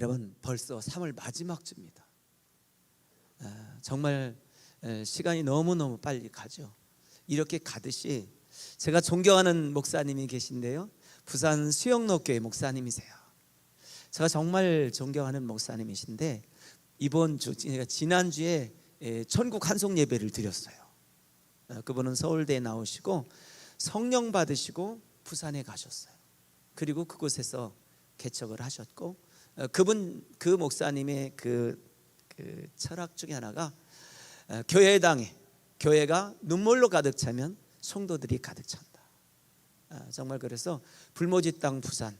여러분, 벌써 3월 마지막 주입니다. 정말 시간이 너무너무 빨리 가죠. 이렇게 가듯이 제가 존경하는 목사님이 계신데요, 부산 수영로교회 목사님이세요. 제가 정말 존경하는 목사님이신데 이번 주, 지난주에 천국 한송 예배를 드렸어요. 그분은 서울대에 나오시고 성령 받으시고 부산에 가셨어요. 그리고 그곳에서 개척을 하셨고, 그 목사님의 그 철학 중에 하나가 교회당에 교회가 눈물로 가득 차면 성도들이 가득 찬다. 정말 그래서 불모지 땅 부산,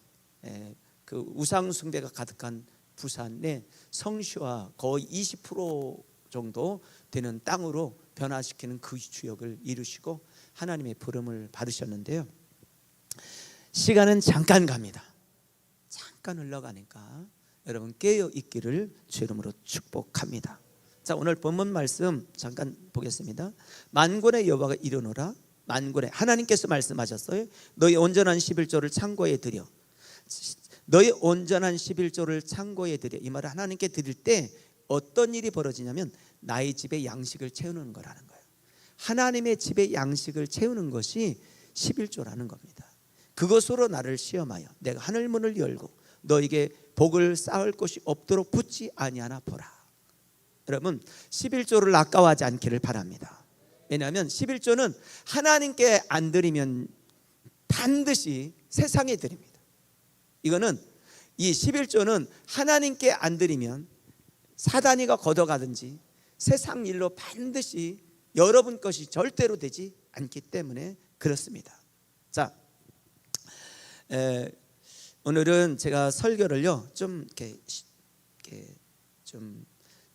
그 우상 숭배가 가득한 부산의 성시와 거의 20% 정도 되는 땅으로 변화시키는 그 주역을 이루시고 하나님의 부름을 받으셨는데요, 시간은 잠깐 갑니다. 잠깐 흘러가니까 여러분 깨어 있기를 주 이름으로 축복합니다. 자, 오늘 본문 말씀 잠깐 보겠습니다. 만군의 여호와가 이르노라. 만군의 하나님께서 말씀하셨어요. 너희 온전한 11조를 창고에 드려. 너희 온전한 11조를 창고에 드려. 이 말을 하나님께 드릴 때 어떤 일이 벌어지냐면 나의 집에 양식을 채우는 거라는 거예요. 하나님의 집에 양식을 채우는 것이 11조라는 겁니다. 그것으로 나를 시험하여 내가 하늘 문을 열고 너에게 복을 쌓을 곳이 없도록 붙지 아니하나 보라. 여러분, 11조를 아까워하지 않기를 바랍니다. 왜냐하면 11조는 하나님께 안 드리면 반드시 세상에 드립니다. 이거는 이 11조는 하나님께 안 드리면 사단이가 걷어가든지 세상 일로 반드시 여러분 것이 절대로 되지 않기 때문에 그렇습니다. 자, 오늘은 제가 설교를요 좀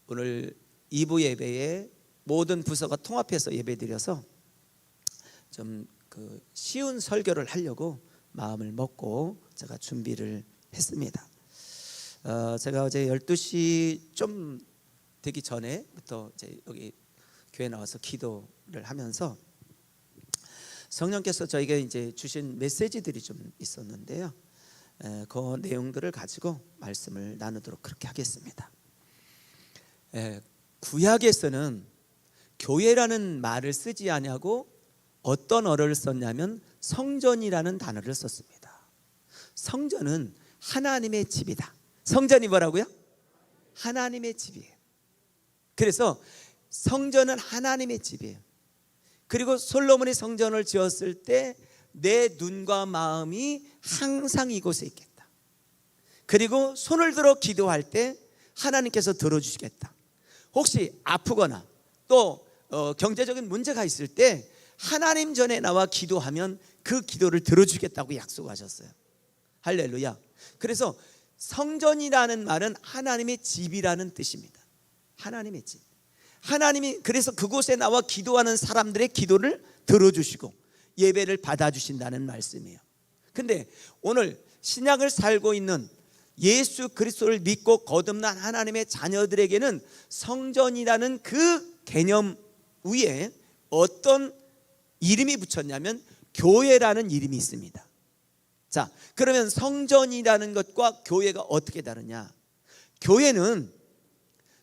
오늘 2부 예배에 모든 부서가 통합해서 예배드려서 좀 쉬운 설교를 하려고 마음을 먹고 제가 준비를 했습니다. 제가 어제 12시 좀 되기 전에부터 이제 여기 교회 나와서 기도를 하면서 성령께서 저에게 이제 주신 메시지들이 좀 있었는데요, 그 내용들을 가지고 말씀을 나누도록 그렇게 하겠습니다. 구약에서는 교회라는 말을 쓰지 아니하고 어떤 어를 썼냐면 성전이라는 단어를 썼습니다. 성전은 하나님의 집이다. 성전이 뭐라고요? 하나님의 집이에요. 그래서 성전은 하나님의 집이에요. 그리고 솔로몬이 성전을 지었을 때 내 눈과 마음이 항상 이곳에 있겠다. 그리고 손을 들어 기도할 때 하나님께서 들어주시겠다. 혹시 아프거나 또 경제적인 문제가 있을 때 하나님 전에 나와 기도하면 그 기도를 들어주겠다고 약속하셨어요. 할렐루야. 그래서 성전이라는 말은 하나님의 집이라는 뜻입니다. 하나님의 집. 하나님이 그래서 그곳에 나와 기도하는 사람들의 기도를 들어주시고 예배를 받아주신다는 말씀이에요. 근데 오늘 신약을 살고 있는 예수 그리스도를 믿고 거듭난 하나님의 자녀들에게는 성전이라는 그 개념 위에 어떤 이름이 붙였냐면 교회라는 이름이 있습니다. 자, 그러면 성전이라는 것과 교회가 어떻게 다르냐? 교회는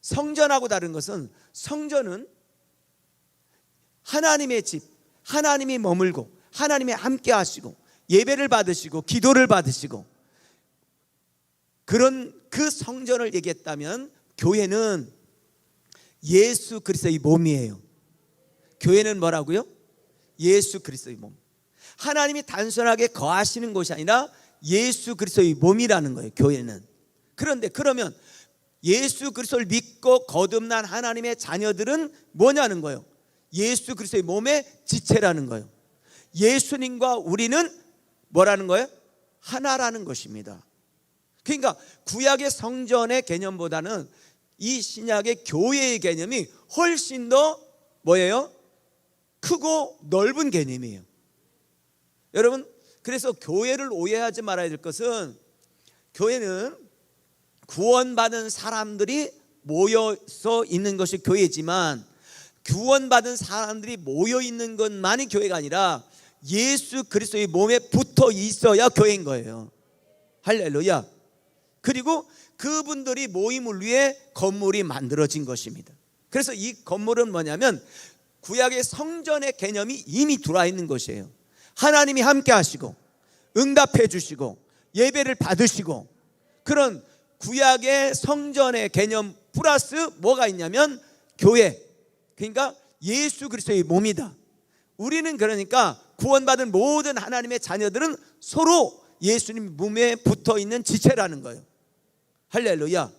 성전하고 다른 것은 성전은 하나님의 집, 하나님이 머물고 하나님이 함께 하시고 예배를 받으시고 기도를 받으시고 그런 그 성전을 얘기했다면 교회는 예수 그리스도의 몸이에요. 교회는 뭐라고요? 예수 그리스도의 몸. 하나님이 단순하게 거하시는 곳이 아니라 예수 그리스도의 몸이라는 거예요, 교회는. 그런데 그러면 예수 그리스도를 믿고 거듭난 하나님의 자녀들은 뭐냐는 거예요? 예수 그리스도의 몸의 지체라는 거예요. 예수님과 우리는 뭐라는 거예요? 하나라는 것입니다. 그러니까 구약의 성전의 개념보다는 이 신약의 교회의 개념이 훨씬 더 뭐예요? 크고 넓은 개념이에요. 여러분, 그래서 교회를 오해하지 말아야 될 것은 교회는 구원받은 사람들이 모여서 있는 것이 교회지만 구원받은 사람들이 모여 있는 것만이 교회가 아니라 예수 그리스도의 몸에 붙어 있어야 교회인 거예요. 할렐루야. 그리고 그분들이 모임을 위해 건물이 만들어진 것입니다. 그래서 이 건물은 뭐냐면 구약의 성전의 개념이 이미 들어와 있는 것이에요. 하나님이 함께 하시고 응답해 주시고 예배를 받으시고, 그런 구약의 성전의 개념 플러스 뭐가 있냐면 교회, 그러니까 예수 그리스도의 몸이다. 우리는 그러니까 구원받은 모든 하나님의 자녀들은 서로 예수님 몸에 붙어있는 지체라는 거예요. 할렐루야.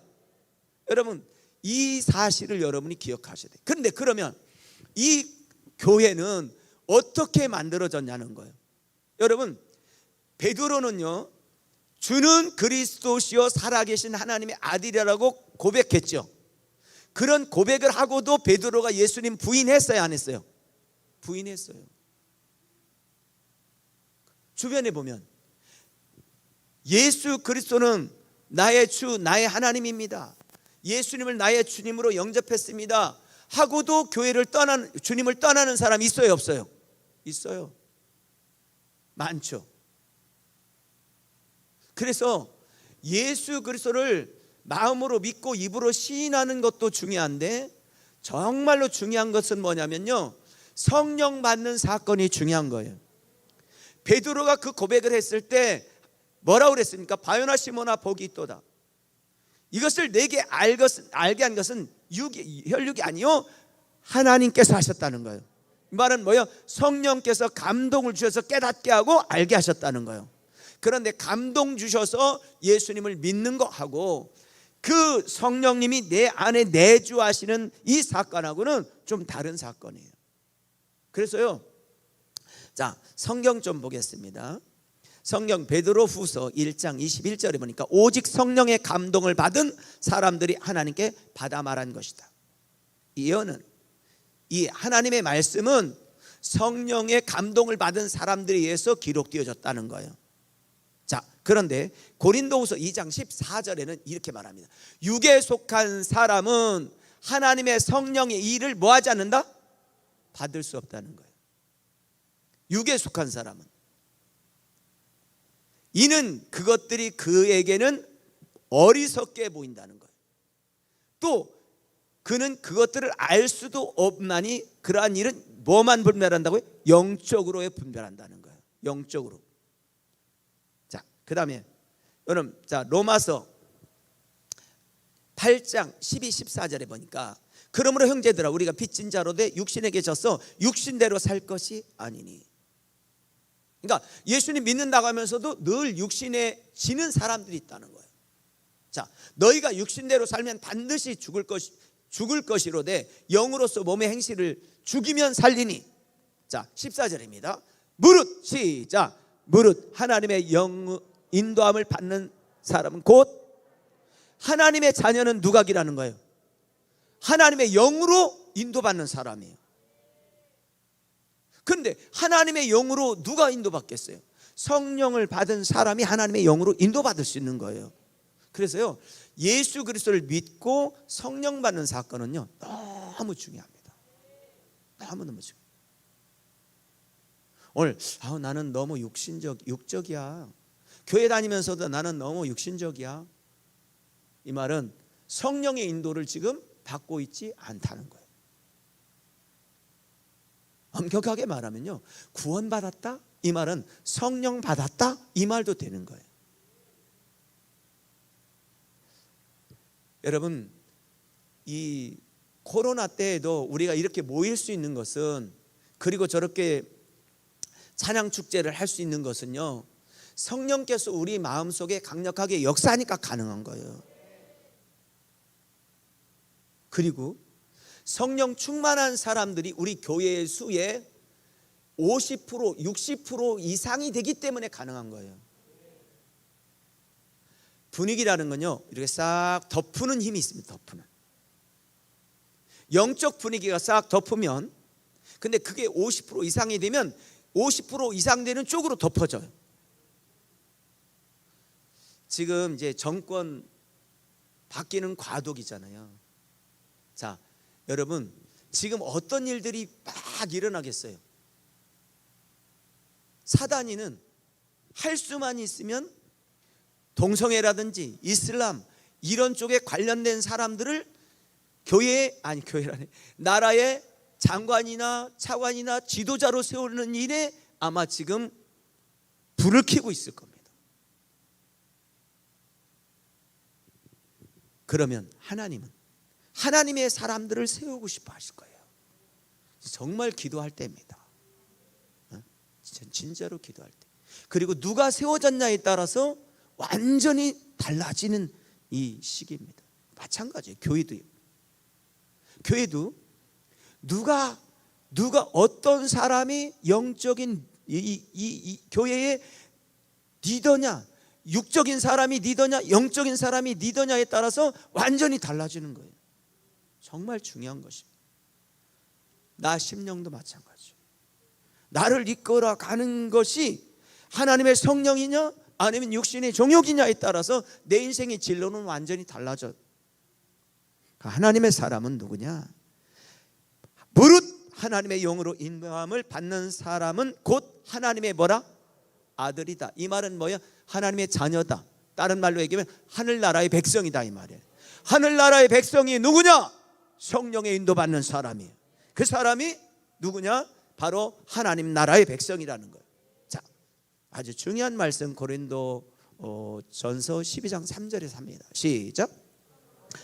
여러분, 이 사실을 여러분이 기억하셔야 돼요. 그런데 그러면 이 교회는 어떻게 만들어졌냐는 거예요. 여러분, 베드로는요, 주는 그리스도시요 살아계신 하나님의 아들이라고 고백했죠. 그런 고백을 하고도 베드로가 예수님 부인했어요, 안 했어요? 부인했어요. 주변에 보면 예수 그리스도는 나의 주, 나의 하나님입니다, 예수님을 나의 주님으로 영접했습니다 하고도 교회를 떠나는, 주님을 떠나는 사람 있어요, 없어요? 있어요. 많죠. 그래서 예수 그리스도를 마음으로 믿고 입으로 시인하는 것도 중요한데, 정말로 중요한 것은 뭐냐면요, 성령 받는 사건이 중요한 거예요. 베드로가 그 고백을 했을 때 뭐라고 그랬습니까? 바요나 시모나 복이 있도다. 이것을 내게 알게 한 것은 혈육이 아니요 하나님께서 하셨다는 거예요. 이 말은 뭐예요? 성령께서 감동을 주셔서 깨닫게 하고 알게 하셨다는 거예요. 그런데 감동 주셔서 예수님을 믿는 거하고 그 성령님이 내 안에 내주하시는 이 사건하고는 좀 다른 사건이에요. 그래서요, 자, 성경 좀 보겠습니다. 성경 베드로후서 1장 21절에 보니까 오직 성령의 감동을 받은 사람들이 하나님께 받아 말한 것이다. 이 예언은, 이 하나님의 말씀은 성령의 감동을 받은 사람들에 의해서 기록되어졌다는 거예요. 자, 그런데 고린도후서 2장 14절에는 이렇게 말합니다. 육에 속한 사람은 하나님의 성령의 일을 뭐하지 않는다? 받을 수 없다는 거예요. 육에 속한 사람은, 이는 그것들이 그에게는 어리석게 보인다는 거예요. 또 그는 그것들을 알 수도 없나니 그러한 일은 뭐만 분별한다고요? 영적으로의 분별한다는 거예요. 영적으로. 자, 그 다음에 여러분, 자, 로마서 8장 12, 14절에 보니까 그러므로 형제들아 우리가 빚진 자로 돼 육신에게 져서 육신대로 살 것이 아니니. 그러니까 예수님 믿는다고 하면서도 늘 육신에 지는 사람들이 있다는 거예요. 자, 너희가 육신대로 살면 반드시 죽을 것이로되 영으로서 몸의 행실을 죽이면 살리니. 자, 14절입니다. 무릇, 시작. 무릇 하나님의 영 인도함을 받는 사람은 곧 하나님의 자녀는 누각이라는 거예요. 하나님의 영으로 인도받는 사람이에요. 그런데 하나님의 영으로 누가 인도받겠어요? 성령을 받은 사람이 하나님의 영으로 인도받을 수 있는 거예요. 그래서요, 예수 그리스도를 믿고 성령 받는 사건은요 너무 중요합니다. 너무너무 중요해요. 오늘 나는 너무 육적이야, 교회 다니면서도 나는 너무 육신적이야, 이 말은 성령의 인도를 지금 받고 있지 않다는 거예요. 엄격하게 말하면요, 구원받았다 이 말은 성령 받았다 이 말도 되는 거예요. 여러분, 이 코로나 때에도 우리가 이렇게 모일 수 있는 것은, 그리고 저렇게 찬양 축제를 할 수 있는 것은요, 성령께서 우리 마음속에 강력하게 역사하니까 가능한 거예요. 그리고 성령 충만한 사람들이 우리 교회의 수의 50%, 60% 이상이 되기 때문에 가능한 거예요. 분위기라는 건요, 이렇게 싹 덮는 힘이 있습니다. 덮는 영적 분위기가 싹 덮으면, 근데 그게 50% 이상이 되면 50% 이상 되는 쪽으로 덮어져요. 지금 이제 정권 바뀌는 과도기잖아요. 자, 여러분, 지금 어떤 일들이 막 일어나겠어요? 사단이는 할 수만 있으면 동성애라든지 이슬람 이런 쪽에 관련된 사람들을 교회라네, 나라의 장관이나 차관이나 지도자로 세우는 일에 아마 지금 불을 켜고 있을 겁니다. 그러면 하나님은 하나님의 사람들을 세우고 싶어 하실 거예요. 정말 기도할 때입니다. 진짜로 기도할 때. 그리고 누가 세워졌냐에 따라서 완전히 달라지는 이 시기입니다. 마찬가지예요. 교회도 누가 어떤 사람이 영적인 이 교회의 리더냐, 육적인 사람이 리더냐, 영적인 사람이 리더냐에 따라서 완전히 달라지는 거예요. 정말 중요한 것입니다. 나 심령도 마찬가지예요. 나를 이끌어 가는 것이 하나님의 성령이냐 아니면 육신의 정욕이냐에 따라서 내 인생의 진로는 완전히 달라져요. 하나님의 사람은 누구냐? 무릇 하나님의 영으로 인도함을 받는 사람은 곧 하나님의 뭐라? 아들이다. 이 말은 뭐야? 하나님의 자녀다. 다른 말로 얘기하면 하늘나라의 백성이다 이 말이에요. 하늘나라의 백성이 누구냐? 성령의 인도받는 사람이에요. 그 사람이 누구냐? 바로 하나님 나라의 백성이라는 거예요. 자, 아주 중요한 말씀 고린도 전서 12장 3절에서 합니다. 시작.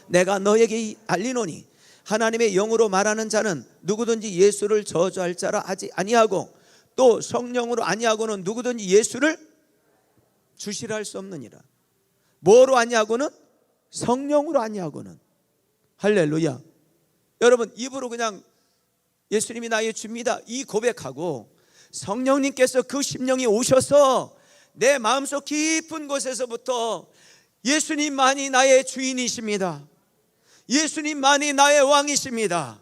내가 너에게 알리노니 하나님의 영으로 말하는 자는 누구든지 예수를 저주할 자라 하지 아니하고 또 성령으로 아니하고는 누구든지 예수를 주시라 할 수 없느니라. 뭐로 아니하고는? 성령으로 아니하고는. 할렐루야. 여러분 입으로 그냥 예수님이 나의 주입니다 이 고백하고 성령님께서 그 심령이 오셔서 내 마음속 깊은 곳에서부터 예수님만이 나의 주인이십니다, 예수님만이 나의 왕이십니다,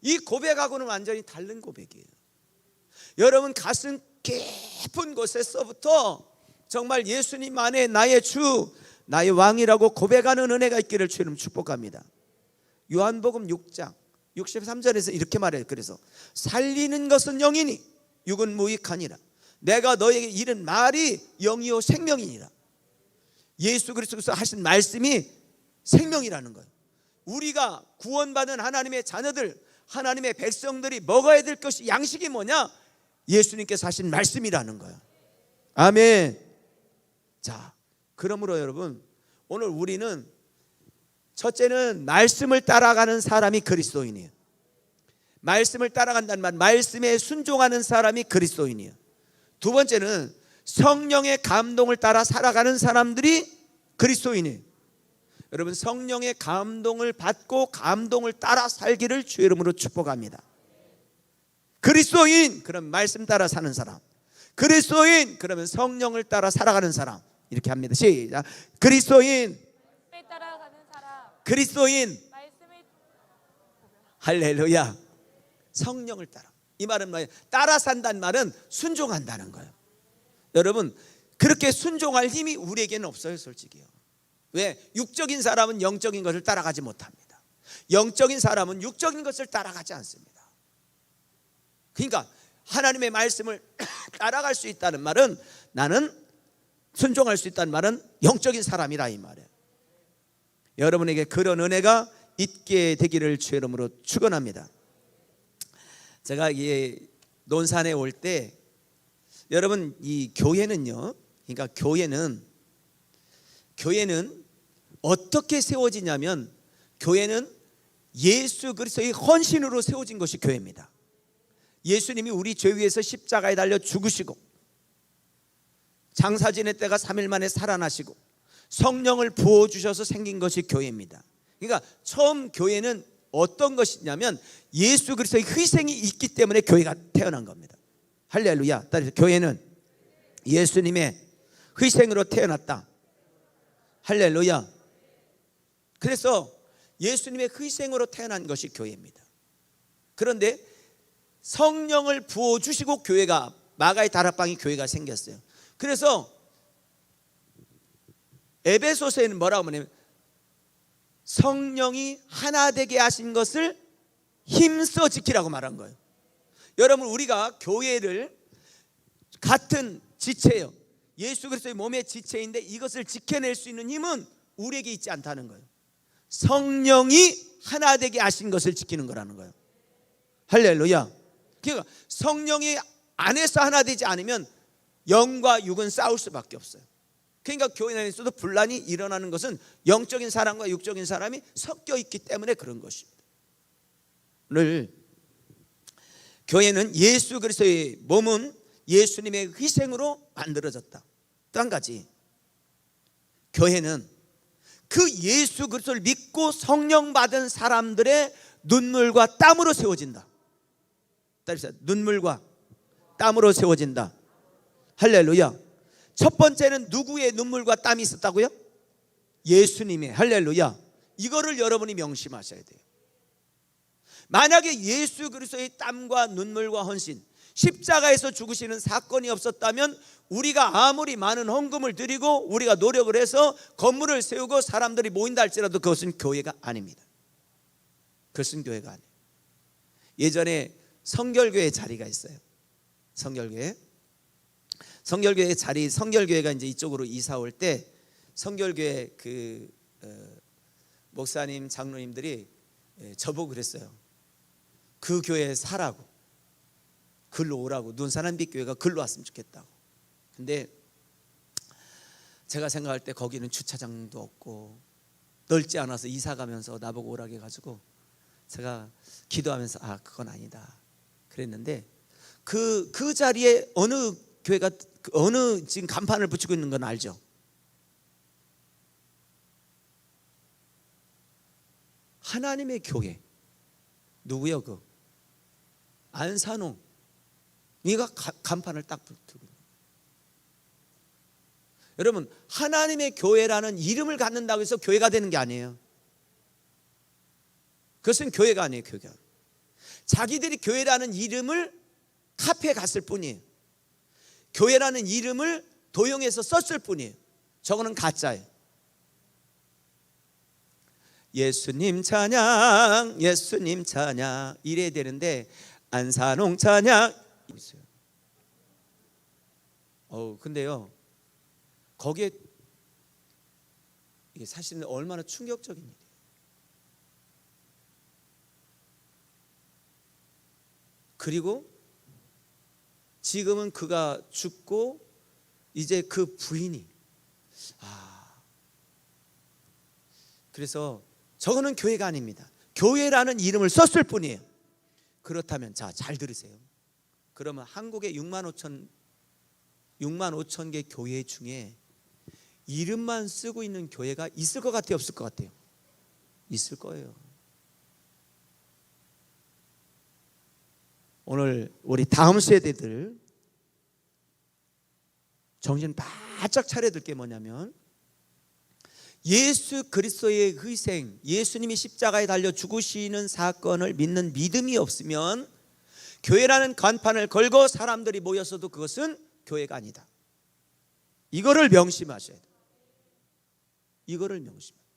이 고백하고는 완전히 다른 고백이에요. 여러분 가슴 깊은 곳에서부터 정말 예수님만의 나의 주, 나의 왕이라고 고백하는 은혜가 있기를 주님 축복합니다. 요한복음 6장 63절에서 이렇게 말해요. 그래서 살리는 것은 영이니 육은 무익하니라. 내가 너에게 이른 말이 영이요 생명이니라. 예수 그리스도께서 하신 말씀이 생명이라는 거예요. 우리가 구원받은 하나님의 자녀들, 하나님의 백성들이 먹어야 될 것이 양식이 뭐냐? 예수님께서 하신 말씀이라는 거예요. 아멘. 자, 그러므로 여러분 오늘 우리는 첫째는 말씀을 따라가는 사람이 그리스도인이에요. 말씀을 따라간다는 말, 말씀에 순종하는 사람이 그리스도인이에요. 두 번째는 성령의 감동을 따라 살아가는 사람들이 그리스도인이에요. 여러분 성령의 감동을 받고 감동을 따라 살기를 주의 이름으로 축복합니다. 그리스도인 그러면 말씀 따라 사는 사람, 그리스도인 그러면 성령을 따라 살아가는 사람, 이렇게 합니다. 시작. 그리스도인 따라가는 사람, 그리스도인 할렐루야. 성령을 따라. 이 말은 뭐예요? 따라 산다는 말은 순종한다는 거예요. 여러분 그렇게 순종할 힘이 우리에게는 없어요, 솔직히요. 왜? 육적인 사람은 영적인 것을 따라가지 못합니다. 영적인 사람은 육적인 것을 따라가지 않습니다. 그러니까 하나님의 말씀을 따라갈 수 있다는 말은, 나는 순종할 수 있다는 말은 영적인 사람이라 이 말이에요. 여러분에게 그런 은혜가 있게 되기를 주의 이름으로 축원합니다. 제가 이 논산에 올 때 여러분 이 교회는요, 그러니까 교회는 어떻게 세워지냐면 교회는 예수 그리스도의 헌신으로 세워진 것이 교회입니다. 예수님이 우리 죄 위에서 십자가에 달려 죽으시고 장사 지낼 때가 3일 만에 살아나시고 성령을 부어주셔서 생긴 것이 교회입니다. 그러니까 처음 교회는 어떤 것이냐면 예수 그리스도의 희생이 있기 때문에 교회가 태어난 겁니다. 할렐루야. 따라서 교회는 예수님의 희생으로 태어났다. 할렐루야. 그래서 예수님의 희생으로 태어난 것이 교회입니다. 그런데 성령을 부어주시고 교회가, 마가의 다락방이 교회가 생겼어요. 그래서 에베소서에는 뭐라고 하냐면 성령이 하나 되게 하신 것을 힘써 지키라고 말한 거예요. 여러분 우리가 교회를 같은 지체예요. 예수 그리스도의 몸의 지체인데 이것을 지켜낼 수 있는 힘은 우리에게 있지 않다는 거예요. 성령이 하나 되게 하신 것을 지키는 거라는 거예요. 할렐루야. 그러니까 성령이 안에서 하나 되지 않으면 영과 육은 싸울 수밖에 없어요. 그러니까 교회 안에서도 분란이 일어나는 것은 영적인 사람과 육적인 사람이 섞여 있기 때문에 그런 것입니다. 오늘 교회는 예수 그리스도의 몸은 예수님의 희생으로 만들어졌다. 또 한 가지, 교회는 그 예수 그리스도를 믿고 성령 받은 사람들의 눈물과 땀으로 세워진다. 눈물과 땀으로 세워진다. 할렐루야. 첫 번째는 누구의 눈물과 땀이 있었다고요? 예수님의. 할렐루야. 이거를 여러분이 명심하셔야 돼요. 만약에 예수 그리스도의 땀과 눈물과 헌신, 십자가에서 죽으시는 사건이 없었다면 우리가 아무리 많은 헌금을 드리고 우리가 노력을 해서 건물을 세우고 사람들이 모인다 할지라도 그것은 교회가 아닙니다. 그것은 교회가 아니에요. 예전에 성결교회 자리가 있어요. 성결교회 자리, 성결교회가 이제 이쪽으로 이사 올 때 성결교회 목사님, 장로님들이 저보고 그랬어요. 그 교회에 사라고, 글로 오라고, 눈사람빛 교회가 글로 왔으면 좋겠다고. 근데 제가 생각할 때 거기는 주차장도 없고 넓지 않아서 이사 가면서 나보고 오라고 해가지고 제가 기도하면서 그건 아니다 그랬는데 그 자리에 어느 교회가 어느 지금 간판을 붙이고 있는 건 알죠? 하나님의 교회. 누구요? 안산홍. 네가 간판을 딱 붙이고 있는. 여러분, 하나님의 교회라는 이름을 갖는다고 해서 교회가 되는 게 아니에요. 그것은 교회가 아니에요. 교회가. 자기들이 교회라는 이름을 카페에 갔을 뿐이에요. 교회라는 이름을 도용해서 썼을 뿐이에요. 저거는 가짜예요. 예수님 찬양, 예수님 찬양 이래야 되는데 안산홍 찬양 있어요. 근데요, 거기에 이게 사실은 얼마나 충격적인 일이에요. 그리고 지금은 그가 죽고 이제 그 부인이 그래서 저거는 교회가 아닙니다. 교회라는 이름을 썼을 뿐이에요. 그렇다면 잘 들으세요. 그러면 한국의 6만 5천 개 교회 중에 이름만 쓰고 있는 교회가 있을 것 같아요? 없을 것 같아요? 있을 거예요. 오늘 우리 다음 세대들 정신 바짝 차려야 될 게 뭐냐면 예수 그리스도의 희생, 예수님이 십자가에 달려 죽으시는 사건을 믿는 믿음이 없으면 교회라는 간판을 걸고 사람들이 모였어도 그것은 교회가 아니다. 이거를 명심하셔야 돼요. 이거를 명심하셔야 돼요.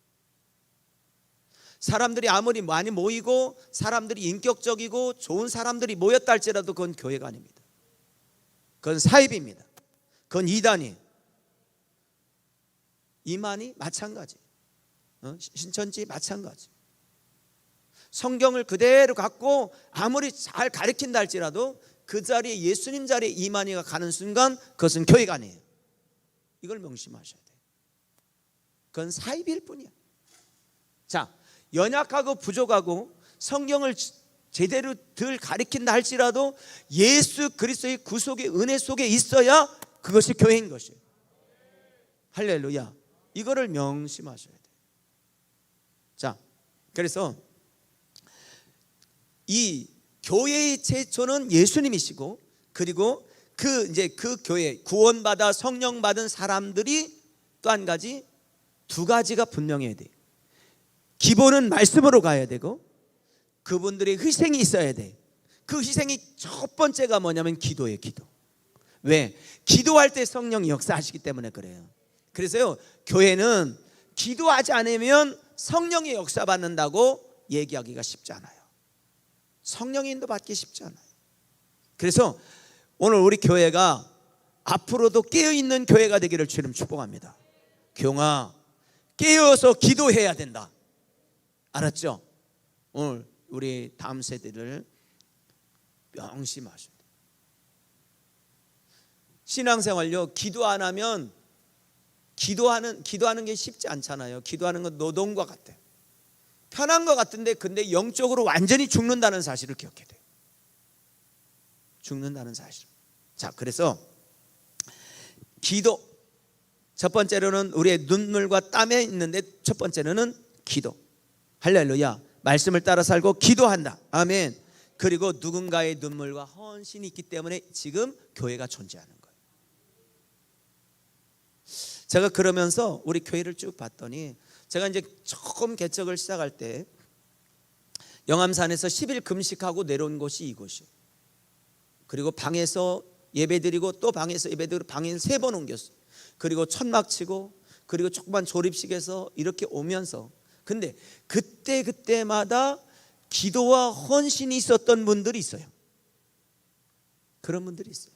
사람들이 아무리 많이 모이고 사람들이 인격적이고 좋은 사람들이 모였다 할지라도 그건 교회가 아닙니다. 그건 사입입니다. 그건 이단이에요. 이만희 마찬가지, 신천지 마찬가지. 성경을 그대로 갖고 아무리 잘 가르친다 할지라도 그 자리에 예수님 자리에 이만희가 가는 순간 그것은 교회가 아니에요. 이걸 명심하셔야 돼요. 그건 사입일 뿐이야. 자, 연약하고 부족하고 성경을 제대로 덜 가르친다 할지라도 예수 그리스도의 구속의 은혜 속에 있어야 그것이 교회인 것이에요. 할렐루야. 이거를 명심하셔야 돼요. 자, 그래서 이 교회의 최초는 예수님이시고, 그리고 그 교회 구원받아 성령 받은 사람들이 또 한 가지, 두 가지가 분명해야 돼요. 기본은 말씀으로 가야 되고 그분들의 희생이 있어야 돼. 그 희생이 첫 번째가 뭐냐면 기도예요. 기도. 왜? 기도할 때 성령이 역사하시기 때문에 그래요. 그래서요, 교회는 기도하지 않으면 성령의 역사 받는다고 얘기하기가 쉽지 않아요. 성령의 인도 받기 쉽지 않아요. 그래서 오늘 우리 교회가 앞으로도 깨어있는 교회가 되기를 주님 축복합니다. 교영아, 깨어서 기도해야 된다. 알았죠? 오늘 우리 다음 세대를 명심하셔야 돼요. 신앙생활요, 기도 안 하면 기도하는 게 쉽지 않잖아요. 기도하는 건 노동과 같아요. 편한 것 같은데 근데 영적으로 완전히 죽는다는 사실을 기억해야 돼요. 죽는다는 사실. 자, 그래서 기도, 첫 번째로는 우리의 눈물과 땀에 있는데 첫 번째로는 기도. 할렐루야. 말씀을 따라 살고 기도한다. 아멘. 그리고 누군가의 눈물과 헌신이 있기 때문에 지금 교회가 존재하는 거예요. 제가 그러면서 우리 교회를 쭉 봤더니, 제가 이제 처음 개척을 시작할 때 영암산에서 10일 금식하고 내려온 곳이 이곳이에요. 그리고 방에서 예배드리고 또 방에서 예배드리고 방에 3번 옮겼어요. 그리고 천막 치고 그리고 조그만 조립식에서 이렇게 오면서, 근데 그때마다 기도와 헌신이 있었던 분들이 있어요. 그런 분들이 있어요.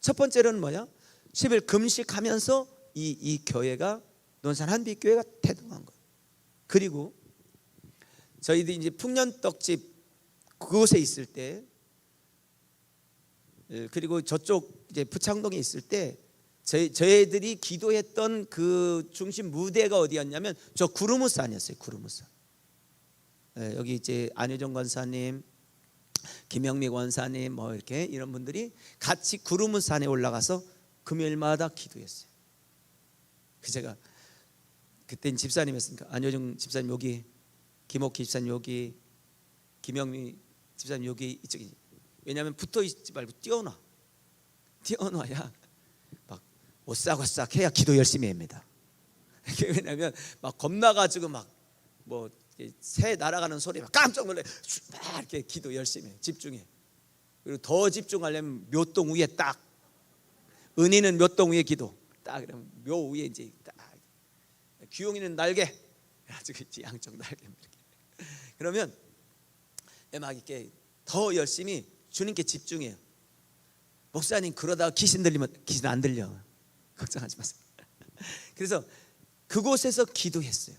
첫 번째로는 뭐야? 10일 금식하면서 이 교회가, 논산 한빛교회가 태동한 거예요. 그리고 저희들이 이제 풍년떡집 그곳에 있을 때, 그리고 저쪽 이제 부창동에 있을 때 저희들이 기도했던 그 중심 무대가 어디였냐면 저 구르무산이었어요. 구르무산. 여기 이제 안효정 권사님, 김영미 권사님 뭐 이렇게 이런 분들이 같이 구르무산에 올라가서 금요일마다 기도했어요. 그 제가 그땐 집사님이었으니까 안효정 집사님 여기, 김옥희 집사님 여기, 김영미 집사님 여기 이쪽에. 왜냐하면 붙어 있지 말고 뛰어놔야 막 오싹오싹 해야 기도 열심히 합니다. 왜냐하면 막 겁나가지고 막 뭐 새 날아가는 소리 막 깜짝 놀래 막 이렇게 기도 열심히 해, 집중해. 그리고 더 집중하려면 묘동 위에 딱, 은희는 묘동 위에 기도 딱, 그러면 묘 위에 이제 딱, 귀용이는 날개 가지고 있지, 양쪽 날개 이렇게. 그러면 막 이렇게 더 열심히 주님께 집중해요. 목사님 그러다가 귀신 들리면, 귀신 안 들려, 걱정하지 마세요. 그래서 그곳에서 기도했어요.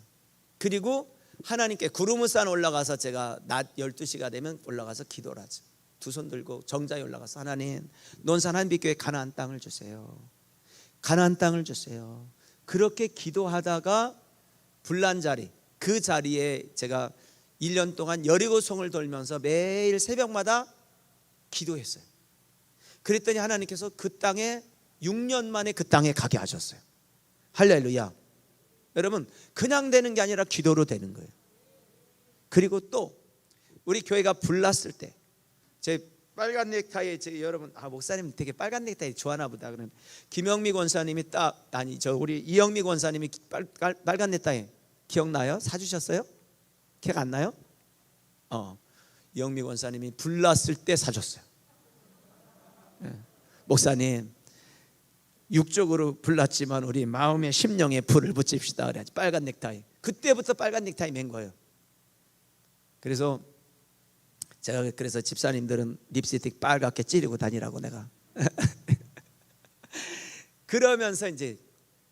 그리고 하나님께 구르무산 올라가서 제가 낮 12시가 되면 올라가서 기도를 하죠. 두 손 들고 정자에 올라가서, 하나님 논산 한빛교회 가나안 땅을 주세요. 가나안 땅을 주세요. 그렇게 기도하다가 불난 자리, 그 자리에 제가 1년 동안 여리고성을 돌면서 매일 새벽마다 기도했어요. 그랬더니 하나님께서 그 땅에 6년 만에 그 땅에 가게 하셨어요. 할렐루야. 여러분, 그냥 되는 게 아니라 기도로 되는 거예요. 그리고 또 우리 교회가 불났을 때, 제 빨간 넥타이에 여러분, 목사님 되게 빨간 넥타이 좋아하나 보다. 그러면 김영미 권사님이 우리 이영미 권사님이 빨간 넥타이 기억나요? 사주셨어요? 기억 안 나요? 이영미 권사님이 불났을 때 사줬어요. 목사님, 육적으로 불났지만 우리 마음의 심령에 불을 붙입시다. 그래야지 빨간 넥타이. 그때부터 빨간 넥타이 맨 거예요. 그래서 제가 집사님들은 립스틱 빨갛게 찌르고 다니라고 내가 그러면서 이제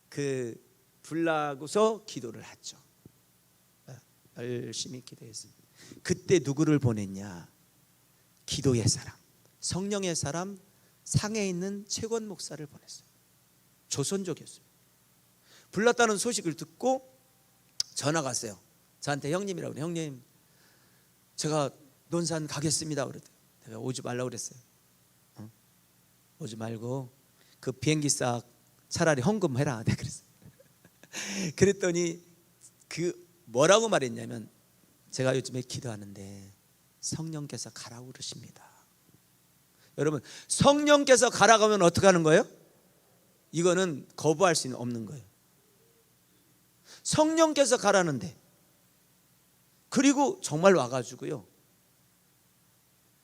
그 불나고서 기도를 했죠. 열심히 기도했어요. 그때 누구를 보냈냐? 기도의 사람, 성령의 사람, 상해 있는 최권 목사를 보냈어요. 조선족이었어요. 불났다는 소식을 듣고 전화가 왔어요. 저한테 형님이라고 그래. 형님, 제가 논산 가겠습니다. 그랬더니 내가 오지 말라고 그랬어요. 오지 말고 그 비행기값 차라리 헌금해라. 내가 그랬어요. 그랬더니 그 뭐라고 말했냐면, 제가 요즘에 기도하는데 성령께서 가라고 그러십니다. 여러분, 성령께서 가라고 하면 어떻게 하는 거예요? 이거는 거부할 수는 없는 거예요. 성령께서 가라는데, 그리고 정말 와가지고요.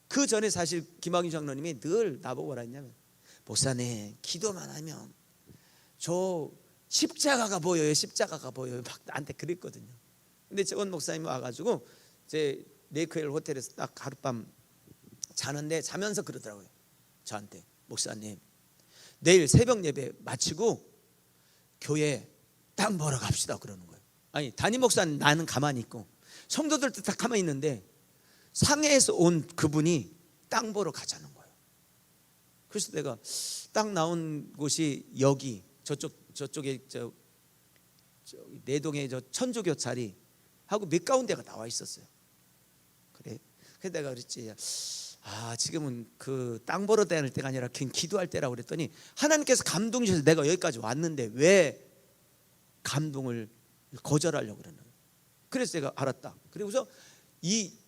그 전에 사실 김학윤 장로님이 늘 나보고 뭐라 했냐면, 목사님 기도만 하면 저 십자가가 보여요. 십자가가 보여요. 막 나한테 그랬거든요. 근데 최권 목사님이 와가지고 제 레이크힐 호텔에서 딱 하룻밤 자는데 자면서 그러더라고요. 저한테, 목사님 내일 새벽 예배 마치고 교회 땅 보러 갑시다 그러는 거예요. 아니 담임 목사는 나는 가만히 있고 성도들도 다 가만히 있는데 상해에서 온 그분이 땅 보러 가자는 거예요. 그래서 내가 땅 나온 곳이 여기 저쪽에 내동에 저 천주교차리 하고 몇 가운데가 나와 있었어요. 그래. 그래서 내가 그랬지. 지금은 그 땅 보러 다닐 때가 아니라 그냥 기도할 때라고 그랬더니 하나님께서 감동 주셔서 내가 여기까지 왔는데 왜 감동을 거절하려고 그러는 거예요. 그래서 제가 알았다. 그리고서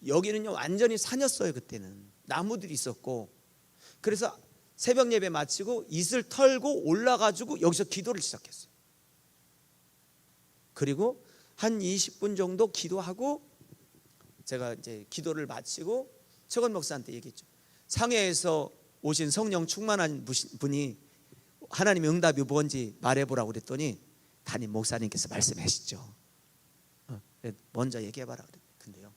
여기는요 완전히 산이었어요. 그때는 나무들이 있었고, 그래서 새벽 예배 마치고 이슬 털고 올라가지고 여기서 기도를 시작했어요. 그리고 한 20분 정도 기도하고 제가 이제 기도를 마치고 최건 목사한테 얘기했죠. 상해에서 오신 성령 충만한 분이 하나님의 응답이 뭔지 말해보라고 그랬더니 담임 목사님께서 말씀하시죠. 먼저 얘기해봐라 그랬. 근데요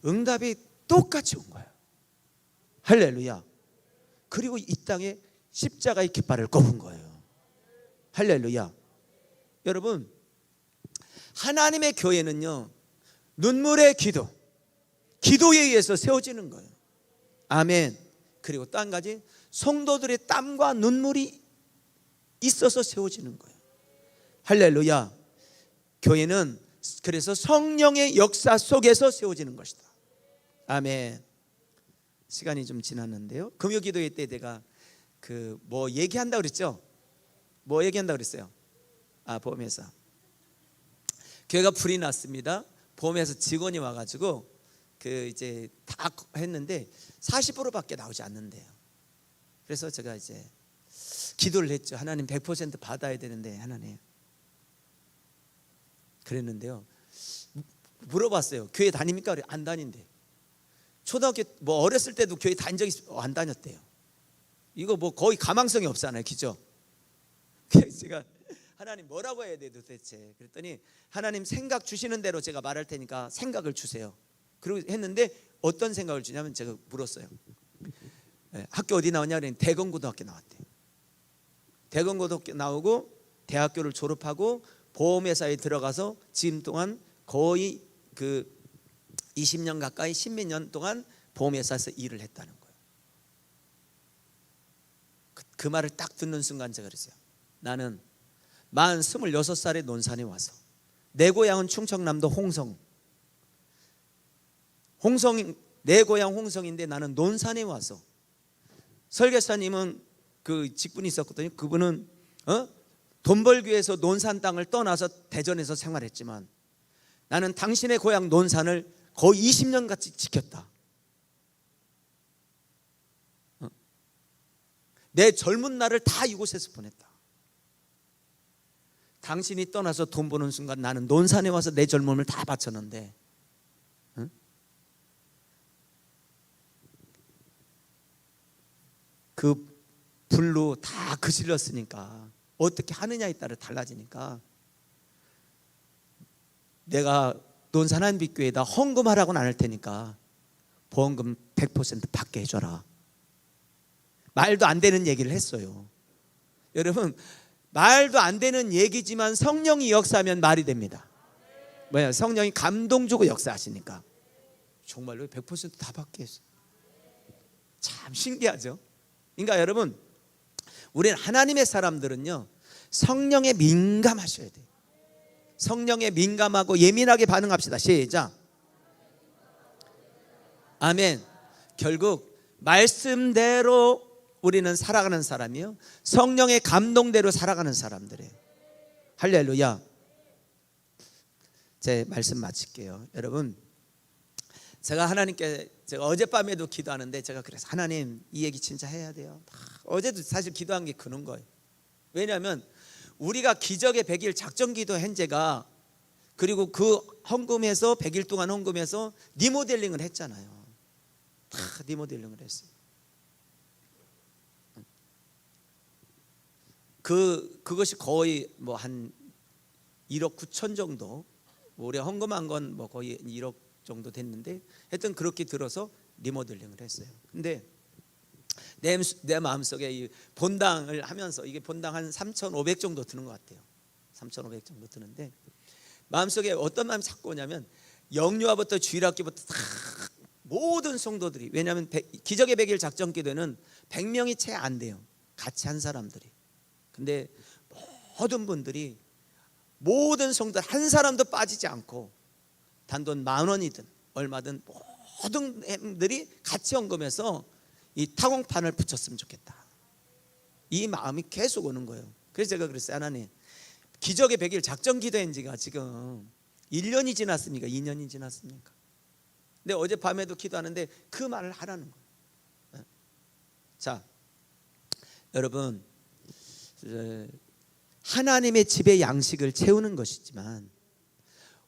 응답이 똑같이 온 거예요. 할렐루야. 그리고 이 땅에 십자가의 깃발을 꼽은 거예요. 할렐루야. 여러분, 하나님의 교회는요 눈물의 기도에 의해서 세워지는 거예요. 아멘. 그리고 또 한 가지, 성도들의 땀과 눈물이 있어서 세워지는 거예요. 할렐루야. 교회는 그래서 성령의 역사 속에서 세워지는 것이다. 아멘. 시간이 좀 지났는데요, 금요 기도회 때 내가 뭐 얘기한다 그랬죠? 뭐 얘기한다 그랬어요? 보험회사 교회가 불이 났습니다. 보험회사 직원이 와가지고 이제 다 했는데 40%밖에 나오지 않는데요. 그래서 제가 이제 기도를 했죠. 하나님 100% 받아야 되는데 하나님. 그랬는데요, 물어봤어요. 교회 다닙니까? 안 다닌대. 초등학교 뭐 어렸을 때도 교회 다닌 적이 안 다녔대요. 이거 뭐 거의 가망성이 없잖아요, 그죠? 그래서 제가 하나님 뭐라고 해야 돼 도대체? 그랬더니 하나님 생각 주시는 대로 제가 말할 테니까 생각을 주세요. 그리고 했는데 어떤 생각을 주냐면 제가 물었어요. 학교 어디 나왔냐 그랬더니 대건고등학교 나왔대요. 대건고등학교 나오고 대학교를 졸업하고 보험회사에 들어가서 지금 동안 거의 20년 가까이 10몇 년 동안 보험회사에서 일을 했다는 거예요. 그 말을 딱 듣는 순간 제가 그랬어요. 나는 만 26살에 논산에 와서, 내 고향은 충청남도 내 고향 홍성인데 나는 논산에 와서, 설계사님은 직분이 있었거든요. 그분은 돈 벌기 위해서 논산 땅을 떠나서 대전에서 생활했지만 나는 당신의 고향 논산을 거의 20년 같이 지켰다. 내 젊은 날을 다 이곳에서 보냈다. 당신이 떠나서 돈 버는 순간 나는 논산에 와서 내 젊음을 다 바쳤는데 그 불로 다 그질렀으니까 어떻게 하느냐에 따라 달라지니까 내가 논산 한빛교회에다 헌금하라고는 안 할 테니까 보험금 100% 받게 해줘라. 말도 안 되는 얘기를 했어요. 여러분, 말도 안 되는 얘기지만 성령이 역사하면 말이 됩니다. 뭐야? 성령이 감동 주고 역사하시니까 정말로 100%다 받게 했어요. 참 신기하죠? 그러니까 여러분, 우리는 하나님의 사람들은요 성령에 민감하셔야 돼요. 성령에 민감하고 예민하게 반응합시다. 시작. 아멘. 결국 말씀대로 우리는 살아가는 사람이요, 성령의 감동대로 살아가는 사람들이에요. 할렐루야. 제 말씀 마칠게요. 여러분, 제가 하나님께, 제가 어젯밤에도 기도하는데 제가 그래서 하나님 이 얘기 진짜 해야 돼요. 어제도 사실 기도한 게 그런 거예요. 왜냐하면 우리가 기적의 100일 작전기도 현재가, 그리고 그 헌금해서 100일 동안 헌금해서 리모델링을 했잖아요. 다 리모델링을 했어요. 그것이 거의 뭐 한 1억 9천 정도, 올해 헌금한 건 뭐 거의 1억 정도 됐는데 하여튼 그렇게 들어서 리모델링을 했어요. 근데 내 마음속에 이 본당을 하면서 이게 본당 한 3,500 정도 드는 것 같아요. 3,500 정도 드는데 마음속에 어떤 마음이 자꾸 오냐면 영유아부터 주일학교부터 다 모든 성도들이, 왜냐하면 기적의 100일 작전 기도는 100명이 채 안 돼요. 같이 한 사람들이. 근데 모든 분들이, 모든 성도들 한 사람도 빠지지 않고 단돈 10,000원이든 얼마든 모든 분들이 같이 헌금해서 이 타공판을 붙였으면 좋겠다. 이 마음이 계속 오는 거예요. 그래서 제가 그랬어요. 하나님, 기적의 100일 작전 기도한 지가 지금 1년이 지났습니까? 2년이 지났습니까? 근데 어젯밤에도 기도하는데 그 말을 하라는 거예요. 자, 여러분, 하나님의 집의 양식을 채우는 것이지만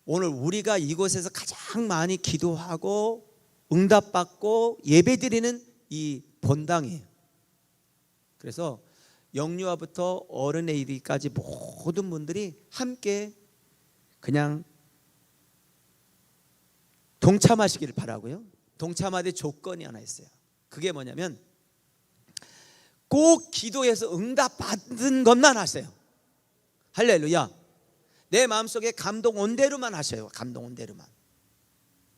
오늘 우리가 이곳에서 가장 많이 기도하고 응답받고 예배드리는 이 본당이에요. 그래서 영유아부터 어른에 이르기까지 모든 분들이 함께 그냥 동참하시기를 바라고요. 동참하되 조건이 하나 있어요. 그게 뭐냐면 꼭 기도해서 응답받은 것만 하세요. 할렐루야. 내 마음속에 감동 온 대로만 하셔요. 감동 온 대로만.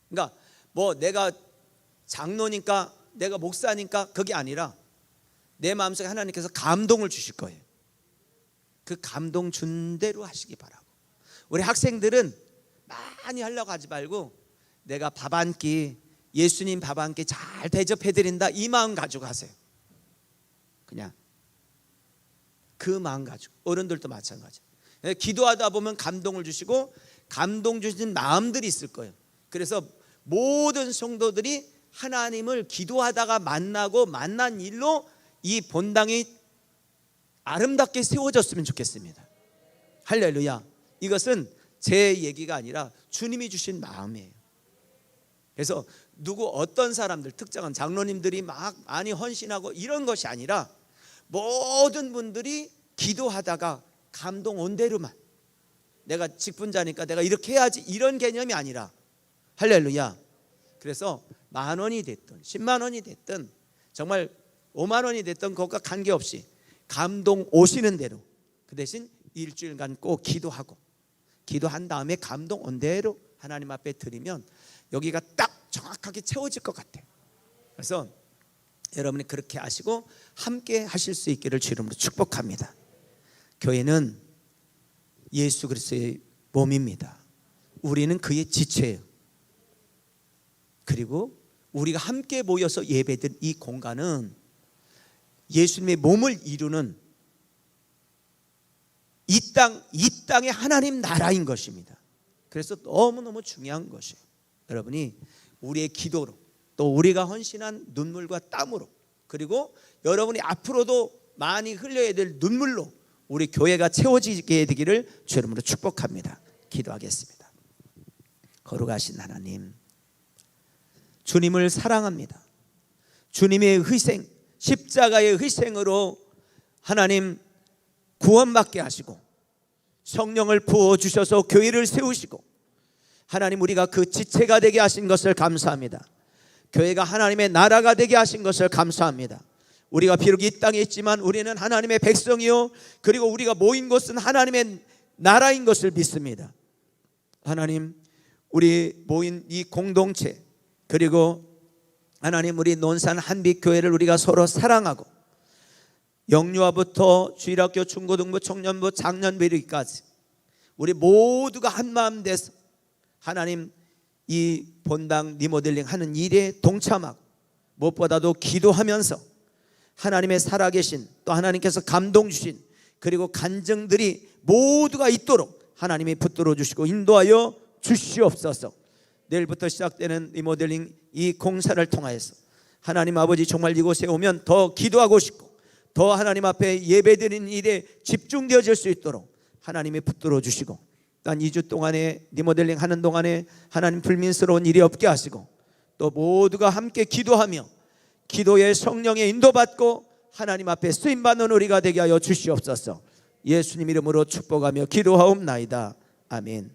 그러니까 뭐 내가 장로니까, 내가 목사니까 그게 아니라 내 마음속에 하나님께서 감동을 주실 거예요. 그 감동 준 대로 하시기 바라고. 우리 학생들은 많이 하려고 하지 말고 내가 밥 한 끼, 예수님 밥 한 끼 잘 대접해 드린다, 이 마음 가지고 하세요. 그냥 그 마음 가지고. 어른들도 마찬가지. 기도하다 보면 감동을 주시고 감동 주신 마음들이 있을 거예요. 그래서 모든 성도들이 하나님을 기도하다가 만나고 만난 일로 이 본당이 아름답게 세워졌으면 좋겠습니다. 할렐루야. 이것은 제 얘기가 아니라 주님이 주신 마음이에요. 그래서 누구 어떤 사람들, 특정한 장로님들이 막 많이 헌신하고 이런 것이 아니라 모든 분들이 기도하다가 감동 온 대로만, 내가 직분자니까 내가 이렇게 해야지, 이런 개념이 아니라, 할렐루야. 그래서 10,000원이 됐든 100,000원이 됐든 정말 50,000원이 됐든 그것과 관계없이 감동 오시는 대로, 그 대신 일주일간 꼭 기도하고, 기도한 다음에 감동 온 대로 하나님 앞에 드리면 여기가 딱 정확하게 채워질 것 같아요. 그래서 여러분이 그렇게 하시고 함께 하실 수 있기를 주 이름으로 축복합니다. 교회는 예수 그리스도의 몸입니다. 우리는 그의 지체예요. 그리고 우리가 함께 모여서 예배드린 이 공간은 예수님의 몸을 이루는 이 땅의 하나님 나라인 것입니다. 그래서 너무너무 중요한 것이에요. 여러분이 우리의 기도로, 또 우리가 헌신한 눈물과 땀으로, 그리고 여러분이 앞으로도 많이 흘려야 될 눈물로 우리 교회가 채워지게 되기를 주 이름으로 축복합니다. 기도하겠습니다. 거룩하신 하나님, 주님을 사랑합니다. 주님의 희생, 십자가의 희생으로 하나님 구원받게 하시고 성령을 부어주셔서 교회를 세우시고 하나님, 우리가 그 지체가 되게 하신 것을 감사합니다. 교회가 하나님의 나라가 되게 하신 것을 감사합니다. 우리가 비록 이 땅에 있지만 우리는 하나님의 백성이요, 그리고 우리가 모인 곳은 하나님의 나라인 것을 믿습니다. 하나님, 우리 모인 이 공동체, 그리고 하나님, 우리 논산 한빛교회를 우리가 서로 사랑하고 영유아부터 주일학교, 중고등부, 청년부, 장년부 이르기까지 우리 모두가 한마음 돼서 하나님, 이 본당 리모델링 하는 일에 동참하고 무엇보다도 기도하면서 하나님의 살아계신, 또 하나님께서 감동 주신, 그리고 간증들이 모두가 있도록 하나님이 붙들어 주시고 인도하여 주시옵소서. 내일부터 시작되는 리모델링 이 공사를 통하여서 하나님 아버지, 정말 이곳에 오면 더 기도하고 싶고 더 하나님 앞에 예배드리는 일에 집중되어질 수 있도록 하나님이 붙들어 주시고, 단 2주 동안에 리모델링 하는 동안에 하나님 불민스러운 일이 없게 하시고, 또 모두가 함께 기도하며 기도의 성령의 인도받고 하나님 앞에 쓰임받는 우리가 되게 하여 주시옵소서. 예수님 이름으로 축복하며 기도하옵나이다. 아멘.